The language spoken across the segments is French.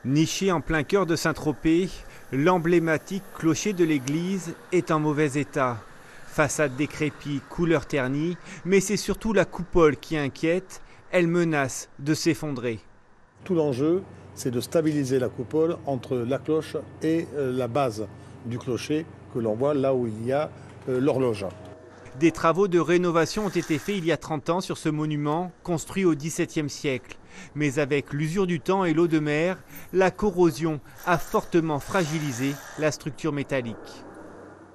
Niché en plein cœur de Saint-Tropez, l'emblématique clocher de l'église est en mauvais état. Façade décrépite, couleur ternie, mais c'est surtout la coupole qui inquiète. Elle menace de s'effondrer. Tout l'enjeu, c'est de stabiliser la coupole entre la cloche et la base du clocher que l'on voit là où il y a l'horloge. Des travaux de rénovation ont été faits il y a 30 ans sur ce monument, construit au XVIIe siècle. Mais avec l'usure du temps et l'eau de mer, la corrosion a fortement fragilisé la structure métallique.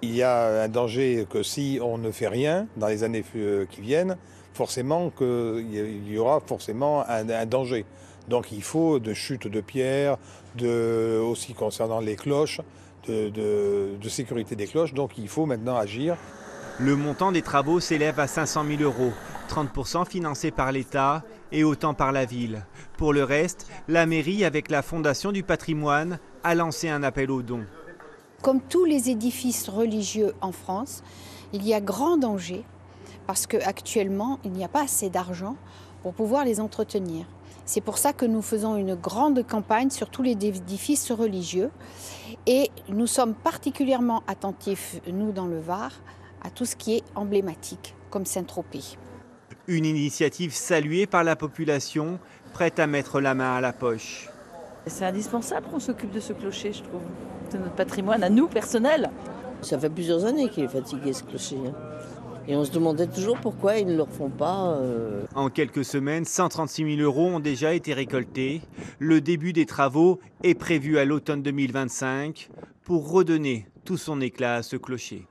Il y a un danger que si on ne fait rien dans les années qui viennent, forcément qu'il y aura forcément un danger. Donc il faut de chutes de pierres, aussi concernant les cloches, de sécurité des cloches. Donc il faut maintenant agir. Le montant des travaux s'élève à 500 000 €, 30% financés par l'État et autant par la ville. Pour le reste, la mairie, avec la Fondation du patrimoine, a lancé un appel aux dons. Comme tous les édifices religieux en France, il y a grand danger parce qu'actuellement, il n'y a pas assez d'argent pour pouvoir les entretenir. C'est pour ça que nous faisons une grande campagne sur tous les édifices religieux et nous sommes particulièrement attentifs, nous dans le Var, à tout ce qui est emblématique, comme Saint-Tropez. Une initiative saluée par la population, prête à mettre la main à la poche. C'est indispensable qu'on s'occupe de ce clocher, je trouve. C'est notre patrimoine à nous, personnel. Ça fait plusieurs années qu'il est fatigué, ce clocher. Et on se demandait toujours pourquoi ils ne le refont pas. En quelques semaines, 136 000 € ont déjà été récoltés. Le début des travaux est prévu à l'automne 2025 pour redonner tout son éclat à ce clocher.